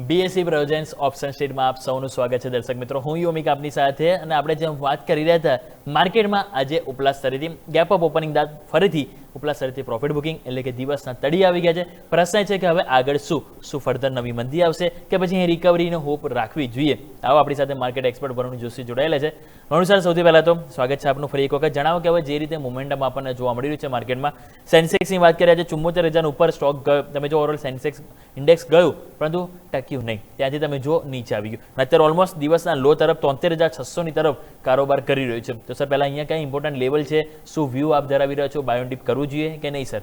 BSc પ્રોજેન્સ option સ્ટેટમાં આપ સૌનું સ્વાગત છે દર્શક મિત્રો. હું યોમિક આપની સાથે, અને આપણે જેમ વાત કરી રહ્યા હતા, માર્કેટમાં આજે ઉપલા સ્તરેથી ગેપ અપ ઓપનિંગ બાદ ફરીથી ઉપલા સ્તરેથી પ્રોફિટ બુકિંગ એટલે કે દિવસના તળી આવી ગયા છે. પ્રશ્ન છે કે હવે આગળ શું ફર્ધર નવી મંદી આવશે કે પછી અહીં રિકવરીનો હોપ રાખવી જોઈએ? આવો આપણી સાથે માર્કેટ એક્સપર્ટ વરુણ જોશી જોડાયેલા છે. વરુણ સર, સૌથી પહેલાં તો સ્વાગત છે આપનું. ફરી એક વખત જણાવો કે હવે જે રીતે મોમેન્ટમ આપણને જોવા મળી રહ્યું છે માર્કેટમાં, સેન્સેક્સની વાત કરીએ છે 74,000 ઉપર સ્ટોક તમે જો ઓવરઓલ સેન્સેક્સ ઇન્ડેક્સ ગયું પરંતુ ટક્યું નહીં, ત્યાંથી તમે જો નીચે આવી ગયું. અત્યારે ઓલમોસ્ટ દિવસના લો તરફ 73,600 ની તરફ કારોબાર કરી રહ્યું છે. તો સર પહેલાં અહીંયા કઈ ઇમ્પોર્ટન્ટ લેવલ છે, શું વ્યૂ આપ ધરાવી રહ્યા છો, બાય ઓન ડીપ કરવું જોઈએ કે નહીં સર?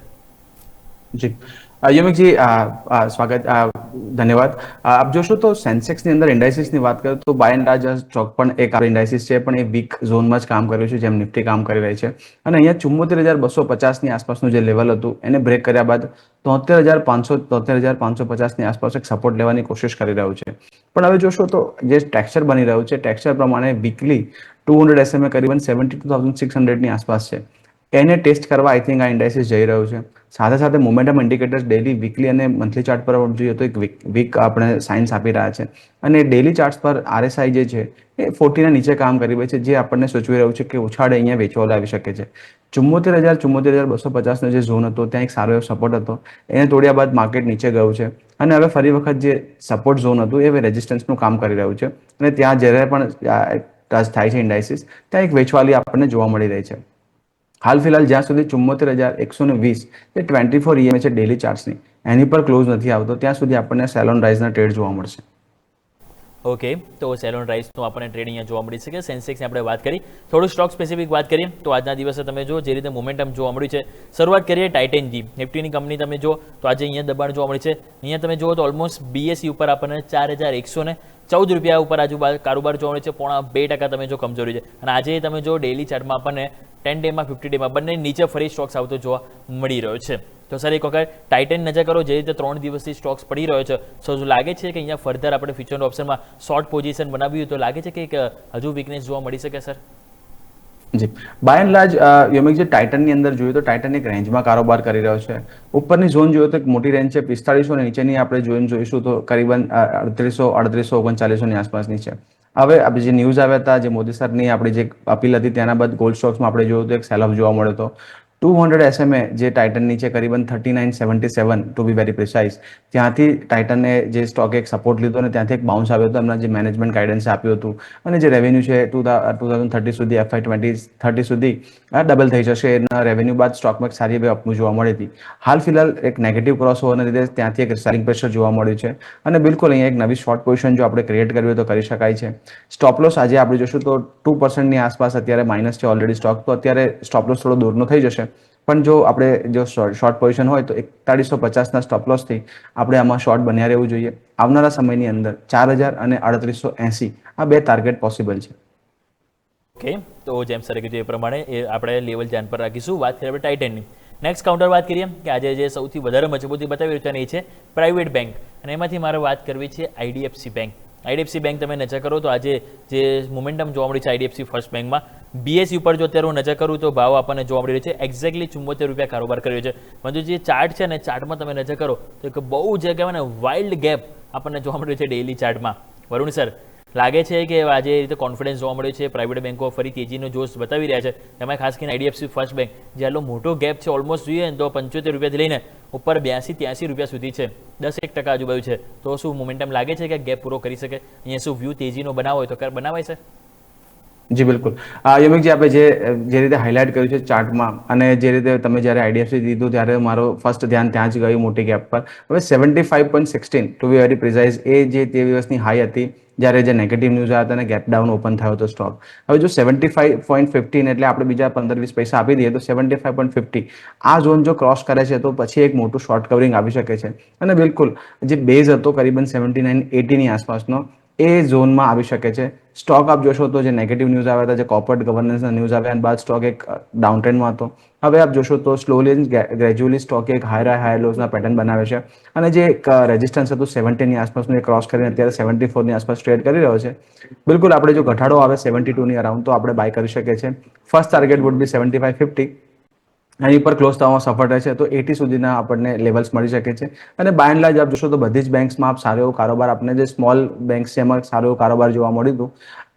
જી યોમિકજી, સ્વાગત, ધન્યવાદ. આપ જોશો તો સેન્સેક્સની અંદર ઇન્ડાઇસીસની વાત કરીએ તો બાય એન્ડ લાર્જ સ્ટોક પણ એક ઇન્ડાઇસીસ છે, પણ એ વીક ઝોનમાં જ કામ કર્યું છે, જેમ નિફ્ટી કામ કરી રહી છે. અને અહીંયા 74,250 ની આસપાસનું જે લેવલ હતું એને બ્રેક કર્યા બાદ 73,500 73,550 ની આસપાસ એક સપોર્ટ લેવાની કોશિશ કરી રહ્યું છે. પણ હવે જોશો તો જે ટેક્સચર બની રહ્યું છે, ટેક્સચર પ્રમાણે વીકલી 200 SMA કરીબન 72,600 ની આસપાસ છે. એને ટેસ્ટ કરવા આઈ થિંક આ ઇન્ડાઇસીસ જઈ રહ્યું છે. સાથે સાથે મોમેન્ટમ ઇન્ડિકેટર્સ ડેલી, વીકલી અને મંથલી ચાર્ટ પર જોઈએ તો એક વીક આપણે સાઇન્સ આપી રહ્યા છે. અને ડેલી ચાર્ટ્સ પર આરએસઆઈ જે છે એ 40 ના નીચે કામ કરી રહી છે, જે આપણને સૂચવી રહ્યું છે કે ઉછાળે અહીંયા વેચવા આવી શકે છે. 74,250 નો જે ઝોન હતો ત્યાં એક સારો એવો સપોર્ટ હતો, એને તોડ્યા બાદ માર્કેટ નીચે ગયું છે. અને હવે ફરી વખત જે સપોર્ટ ઝોન હતું એ હવે રેઝિસ્ટન્સનું કામ કરી રહ્યું છે. અને ત્યાં જ્યારે પણ ટચ થાય છે ઇન્ડાઇસીસ, ત્યાં એક વેચવાલી આપણને જોવા મળી રહી છે. હાલ ફિલહાલ જ્યાં સુધી 74,120 જે 24 EMA છે ડેલી ચાર્ટ્સની, એની પર ક્લોઝ નથી આવતો ત્યાં સુધી આપણને સેલ ઓન રાઇઝના ટ્રેડ જોવા મળશે. ઓકે, તો સેલ ઓન રાઇઝનું આપણને ટ્રેડ અહીંયા જોવા મળી શકે. સેન્સેક્સની આપણે વાત કરી, થોડું સ્ટોક સ્પેસિફિક વાત કરીએ તો આજના દિવસે તમે જો જે રીતે મોમેન્ટમ જોવા મળ્યું છે. શરૂઆત કરીએ ટાઇટનથી. નિફ્ટીની કંપની તમે જો તો આજે અહીંયા દબાણ જોવા મળે છે. અહીંયા તમે જુઓ તો ઓલમોસ્ટ બીએસસી ઉપર આપણને 4,114 રૂપિયા ઉપર આજુબાજુ કારોબાર જોવા મળે છે. 0.2% તમે જો કમજોરી છે. અને આજે તમે જો ડેલી ચાર્ટમાં આપણને 10 ડેમાં 50 ડેમાં બંને નીચે ફરી સ્ટોક્સ આવતો જોવા મળી રહ્યો છે. તો સર એક વખત ટાઇટન નજર કરો, જે રીતે 3 દિવસથી સ્ટોક્સ પડી રહ્યો છે, શું લાગે છે કે અહીંયા ફર્ધર આપણે ફ્યુચર ઓપ્શનમાં શોર્ટ પોઝિશન બનાવ્યું તો લાગે છે કે હજુ વીકનેસ જોવા મળી શકે સર? જી, બાય એન્ડ લાર્જ યોમિકજી, ટાઇટનની અંદર જોઈએ તો ટાઇટન એક રેન્જમાં કારોબાર કરી રહ્યો છે. ઉપરની ઝોન જોઈએ તો એક મોટી રેન્જ છે 4500, અને નીચેની આપણે જોઈશું તો કરીબન 3800 3900 ની આસપાસની છે. હવે જે ન્યૂઝ આવ્યા હતા, જે મોદી સરની આપણી જે અપીલ હતી, તેના બાદ ગોલ્ડ સ્ટોક્સમાં આપણે જોયું તો એક સેલ ઓફ જોવા મળ્યો હતો. 200 SMA જે ટાઇટનની છે કરીબન 3977 ટુ બી વેરી પ્રિસાઇઝ, ત્યાંથી ટાઇટને જે સ્ટોકે એક સપોર્ટ લીધો અને ત્યાંથી એક બાઉન્સ આવ્યો હતો. એમના જે મેનેજમેન્ટ ગાઈડન્સ આપ્યું હતું અને જે રેવન્યુ છે 2030 સુધી, FY 2030 સુધી ડબલ થઈ જશે એના રેવન્યુ બાદ સ્ટોકમાં એક સારી એવી અપમૂવ જોવા મળી હતી. હાલ ફિલહાલ એક નેગેટિવ ક્રોસ હોવાને લીધે ત્યાંથી એક સેલિંગ પ્રેશર જોવા મળ્યું છે. અને બિલકુલ અહીંયા એક નવી શોર્ટ પોઝિશન જો આપણે ક્રિએટ કરવી હોય તો કરી શકાય છે. સ્ટોપ લોસ આજે આપણે જોશું તો 2% ની આસપાસ અત્યારે માઇનસ છે ઓલરેડી સ્ટોક, તો અત્યારે સ્ટોપ લોસ થોડો દૂરનો થઈ જશે. પણ જો આપણે જો શોર્ટ પોઝિશન હોય તો 4150 ના સ્ટોપ લોસથી આપણે આમાં શોર્ટ બન્યા રહેવું જોઈએ. આવનારા સમયની અંદર 4,000 અને 3880 આ બે ટાર્ગેટ પોસિબલ છે. ઓકે, તો જેમ સરે કીધું એ પ્રમાણે એ આપણે લેવલ ધ્યાન પર રાખીશું. વાત કરીએ આપણે ટાઇટનની. નેક્સ્ટ કાઉન્ટર વાત કરીએ કે આજે જે સૌથી વધારે મજબૂતી બતાવી રહ્યું છે એ છે પ્રાઇવેટ બેંક, અને એમાંથી મારે વાત કરવી છે આઈડીએફસી બેંક. આઈડીએફસી બેંક તમે નજર કરો તો આજે જે મોમેન્ટમ જોવા મળ્યું છે આઈડીએફસી ફર્સ્ટ બેંકમાં, બીએસસી ઉપર જો અત્યારે હું નજર કરું તો ભાવ આપણને જોવા મળી રહ્યો છે એક્ઝેક્ટલી 74 રૂપિયા કારોબાર કર્યો છે. પરંતુ જે ચાર્ટ છે ને, ચાર્ટમાં તમે નજર કરો તો એક બહુ જે કહેવાય ને વાઇલ્ડ ગેપ આપણને જોવા મળ્યું છે ડેઇલી ચાર્ટમાં. વરુણ સર, લાગે છે કે આજે એ રીતે કોન્ફિડન્સ જોવા મળ્યો છે, પ્રાઇવેટ બેંકો ફરી તેજીનો જોશ બતાવી રહ્યા છે, એમાં ખાસ કરીને આઈડીએફસી ફર્સ્ટ બેંક જે આટલો મોટો ગેપ છે, ઓલમોસ્ટ જોઈએ ને તો 75 રૂપિયાથી લઈને ઉપર 82-83 રૂપિયા સુધી છે, 10-1% આજુબાજુ છે. તો શું મોમેન્ટમ લાગે છે કે ગેપ પૂરો કરી શકે? અહીંયા શું વ્યૂ તેજીનો બનાવો હોય તો બનાવાય છે? જી બિલકુલ. યોમિકજી, આપણે જે રીતે હાઇલાઇટ કર્યું છે ચાર્ટમાં, અને જે રીતે તમે જ્યારે આઈડીએફસી દીધું ત્યારે મારો ફર્સ્ટ ધ્યાન ત્યાં જ ગયું મોટી ગેપ પર. હવે 75.16 ટુ બી વેરી પ્રિસાઇઝ એ જે તે દિવસની હાઈ હતી જ્યારે જે નેગેટિવ ન્યૂઝ આવ્યા હતા અને ગેપ ડાઉન ઓપન થયો હતો સ્ટોક. હવે જો 75.15 એટલે આપણે બીજા 15-20 પૈસા આપી દઈએ તો 75.50 આ ઝોન જો ક્રોસ કરે છે તો પછી એક મોટું શોર્ટ કવરિંગ આવી શકે છે. અને બિલકુલ જે બેઝ હતો કરીબન 79-80 ની આસપાસનો, એ ઝોનમાં આવી શકે છે. સ્ટોક આપ જોશો તો જે નેગેટિવ ન્યૂઝ આવ્યા હતા, જે કોર્પોરેટ ગવર્નન્સના ન્યૂઝ આવ્યા બાદ સ્ટોક એક ડાઉન ટ્રેન્ડમાં હતો. હવે આપ જોશો તો સ્લોલી ગ્રેજ્યુઅલી સ્ટોક એક હાયર લોઝના પેટર્ન બનાવે છે. અને જે એક રેઝિસ્ટન્સ હતું 70 ની આસપાસનું એ ક્રોસ કરીને અત્યારે 74 ની આસપાસ ટ્રેડ કરી રહ્યો છે. બિલકુલ આપણે જો ઘટાડો આવે 72 ની અરાઉન્ડ તો આપણે બાય કરી શકીએ છીએ. ફર્સ્ટ ટાર્ગેટ વુડ બી 75.50, એની પર ક્લોઝ થવામાં સફળ રહે છે તો 80 સુધીના આપણને લેવલ્સ મળી શકે છે. અને બાય એન્ડ લાર્જ આપ જોશો તો બધી જ બેંક્સમાં આપ સારો એવો કારોબાર આપણે જે સ્મોલ બેંક્સ છે એમાં સારો એવો કારોબાર જોવા મળ્યું હતું.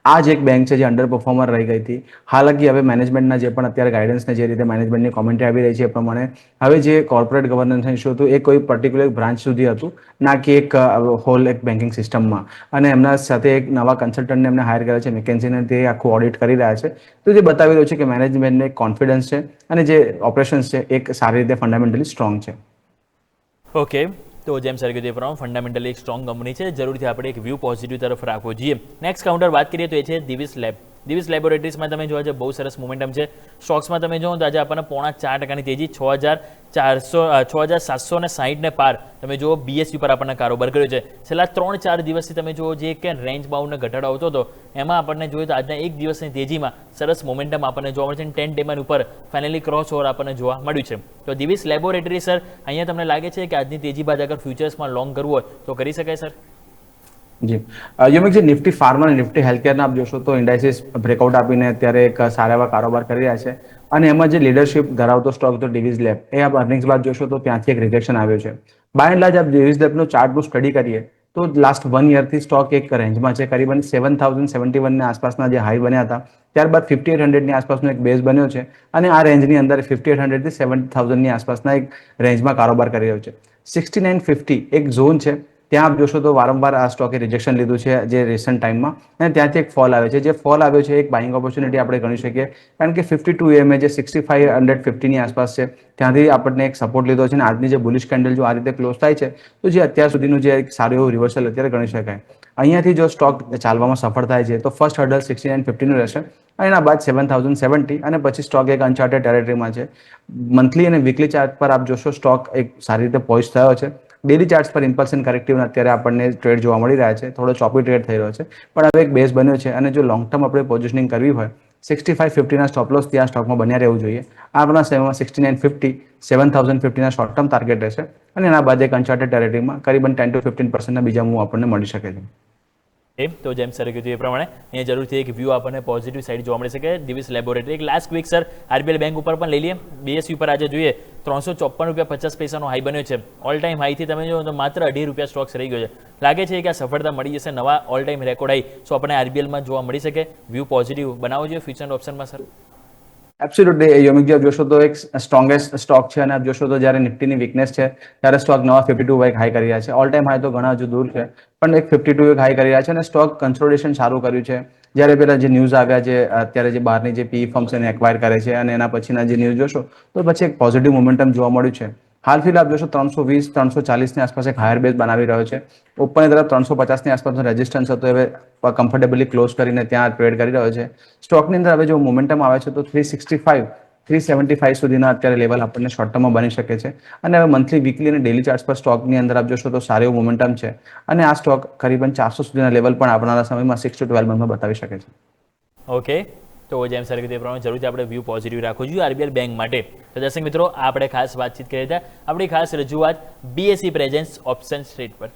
આ જ એક બેંક છે જે અંડર પરફોર્મર રહી ગઈ હતી. હાલાકી હવે મેનેજમેન્ટના જે પણ અત્યારે ગાઈડન્સને જે રીતે મેનેજમેન્ટની કોમેન્ટ્રી આવી રહી છે એ પ્રમાણે હવે જે કોર્પોરેટ ગવર્નન્સ ઇસ્યુ હતું એ કોઈ પર્ટિક્યુલર બ્રાન્ચ સુધી હતું, ના કે એક હોલ એક બેન્કિંગ સિસ્ટમમાં. અને એમના સાથે એક નવા કન્સલ્ટન્ટને એમને હાયર કર્યા છે મેકેન્સીને, તે આખું ઓડિટ કરી રહ્યા છે. તો જે બતાવી રહ્યું છે કે મેનેજમેન્ટને એક કોન્ફિડન્સ છે અને જે ઓપરેશન્સ છે એક સારી રીતે ફંડામેન્ટલી સ્ટ્રોંગ છે. ઓકે, તો જેમ સર કીધું એ પ્રમાણે ફંડામેન્ટલી એક સ્ટ્રોંગ કંપની છે, જરૂરથી આપણે એક વ્યૂ પોઝિટિવ તરફ રાખવો જોઈએ. નેક્સ્ટ કાઉન્ટર વાત કરીએ તો એ છે દિવીસ લેબ. દિવીસ લેબોરેટરીઝમાં તમે જોવા બહુ સરસ મોમેન્ટમ છે. સ્ટોક્સમાં તમે જુઓ તો આજે આપણને 0.4% તેજી, 6,760 ને પાર તમે જુઓ બીએસસી પર આપણને કારોબાર કર્યો છે. છેલ્લા 3-4 દિવસથી તમે જુઓ જે કે રેન્જ બાઉન્ડને ઘટાડો આવતો હતો એમાં આપણને જોઈએ તો આજના એક દિવસની તેજીમાં સરસ મોમેન્ટમ આપણને જોવા મળે છે. 10 ડેમાં ઉપર ફાઇનલી ક્રોસ ઓવર આપણને જોવા મળ્યું છે. તો દિવીસ લેબોરેટરી સર, અહીંયા તમને લાગે છે કે આજની તેજી બાદ અગર ફ્યુચર્સમાં લોંગ કરવું હોય તો કરી શકાય સર? જી, યુમિક જે નિફ્ટી ફાર્મા અને નિફ્ટી હેલ્થકેરના આપ જોશો તો ઇન્ડાઇસીસ બ્રેકઆઉટ આપીને અત્યારે એક સારા એવા કારોબાર કરી રહ્યા છે. અને એમાં જે લીડરશિપ ધરાવતો સ્ટોક તો ડિવિઝ લેબ, એ આપ અર્નિંગ્સ બાદ જોશો તો ત્યાંથી એક રિજેક્શન આવ્યો છે. બાય એન્ડ લાર્જ આપ ડિવિઝ લેબનો ચાર્ટનું સ્ટડી કરીએ તો લાસ્ટ 1 યરથી સ્ટોક એક રેન્જમાં છે. કરીબન 7,071 આસપાસના જે હાઈ બન્યા હતા, ત્યારબાદ 5,800 આસપાસનો એક બેઝ બન્યો છે. અને આ રેન્જની અંદર 5,800 થી 7,000 આસપાસના એક રેન્જમાં કારોબાર કરી રહ્યો છે. 6950 એક ઝોન છે, ત્યાં આપ જોશો તો વારંવાર આ સ્ટોકે રિજેક્શન લીધું છે જે રિસન્ટ ટાઈમમાં, અને ત્યાંથી એક ફોલ આવે છે. જે ફોલ આવ્યો છે એક બાઇંગ ઓપોર્ચ્યુનિટી આપણે ગણી શકીએ, કારણ કે 52 EMA જે 6550 આસપાસ છે ત્યાંથી આપણને એક સપોર્ટ લીધો છે. અને આજની જે બુલિશ કેન્ડલ જો આ રીતે ક્લોઝ થાય છે તો જે અત્યાર સુધીનું જે એક સારું એવું રિવર્સલ અત્યારે ગણી શકાય. અહીંયાથી જો સ્ટોક ચાલવામાં સફળ થાય છે તો ફર્સ્ટ હર્ડલ 6950 રહેશે, અને એના બાદ 7,070, અને પછી સ્ટોક એક અનચાર્ટેડ ટેરેટરીમાં છે. મંથલી અને વીકલી ચાર્ટ પર આપ જોશો સ્ટોક એક સારી રીતે પોઇઝ થયો છે. ડેલી ચાર્ટ્સ પર ઇમ્પલ્સ એન્ડ કરેક્ટિવ અત્યારે આપણને ટ્રેડ જોવા મળી રહ્યા છે. થોડો ચોપી ટ્રેડ થઈ રહ્યો છે, પણ હવે એક બેઝ બન્યો છે. અને જો લોંગ ટર્મ આપણે પોઝિશનિંગ કરવી હોય, 6550 સ્ટોપ લોસ ત્યાં સ્ટોકમાં બન્યા રહેવું જોઈએ. આપણા સમયમાં 6950, 7,050 શોર્ટ ટર્મ ટાર્ગેટ રહેશે. અને એના બાદ એક અનચાર્ટેડ ટેરેટરીમાં કરીબન 10 to 15% બીજા મૂવ આપણને મળી શકે છે. તો જેમ સર કીધું એ પ્રમાણે અહીંયા જરૂરથી એક વ્યૂ આપણને પોઝિટિવ સાઈડ જોવા મળી શકે દિવીસ લેબોરેટરી. એક last quick sir RBL bank ઉપર પણ લઈ લઈએ. બીએસયુ પર આજે જોઈએ 354.50 રૂપિયાનો હાઈ બન્યો છે. ઓલ ટાઈમ હાઈથી તમે જો તો માત્ર 2.5 રૂપિયા સ્ટોક્સ રહી ગયો છે. લાગે છે કે આ સફળતા મળી જશે, નવા ઓલ ટાઈમ રેકોર્ડ હાઈ સો આપણને આરબીએલમાં જોવા મળી શકે. વ્યૂ પોઝિટિવ બનાવવો જોઈએ ફ્યુચર ઓપ્શનમાં સર? એબ્સોલ્યુટલી યોમિક આપ જોશો તો એક સ્ટ્રોંગેસ્ટ સ્ટોક છે. અને આપ જોશો તો જ્યારે નિફ્ટીની વીકનેસ છે ત્યારે સ્ટોક નવા 52 વીક હાઈ કરી રહ્યા છે. ઓલ ટાઈમ હાઈ તો ઘણા હજુ દૂર છે, પણ એક 52 વીક હાઈ કરી રહ્યા છે. અને સ્ટોક કન્સોલિડેશન સારું કર્યું છે. જ્યારે પેલા જે ન્યૂઝ આવ્યા જે અત્યારે જે બહારની જે પીઈ ફર્મ્સ એને એક્વાયર કરે છે, અને એના પછીના જે ન્યૂઝ જોશો તો પછી એક પોઝિટિવ મોમેન્ટમ જોવા મળ્યું છે. હાલ ફિલહાલ આપ જોશો 320, 340 આસપાસ એક હાયર બેઝ બનાવી રહ્યો છે. ઉપરની તરફ 350 આસપાસનો રેઝિસ્ટન્સ હતો, હવે કમ્ફર્ટેબલી ક્લોઝ કરીને ત્યાં ટ્રેડ કરી રહ્યો છે. સ્ટોકની અંદર હવે જો મોમેન્ટમ આવે છે તો 365, 375 સુધીના અત્યારે લેવલ આપણને શોર્ટ ટર્મમાં બની શકે છે. અને હવે મંથલી, વીકલી અને ડેલી ચાર્ટ્સ પર સ્ટોકની અંદર આપ જોશો તો સારું એવું મોમેન્ટમ છે. અને આ સ્ટોક કરીબન 400 સુધીના લેવલ પણ આવનારા સમયમાં 6 to 12 મંથમાં બતાવી શકે છે. ઓકે, તો જેમ સર કીધું એ પ્રમાણે જરૂરથી આપણે વ્યૂ પોઝિટિવ રાખવું જોઈએ આરબીએલ બેંક માટે. તો દર્શક મિત્રો, આપણે ખાસ વાતચીત કરી હતા, આપણી ખાસ રજૂઆત બીએસઈ પ્રેઝન્સ ઓપ્શન સ્ટ્રીટ પર.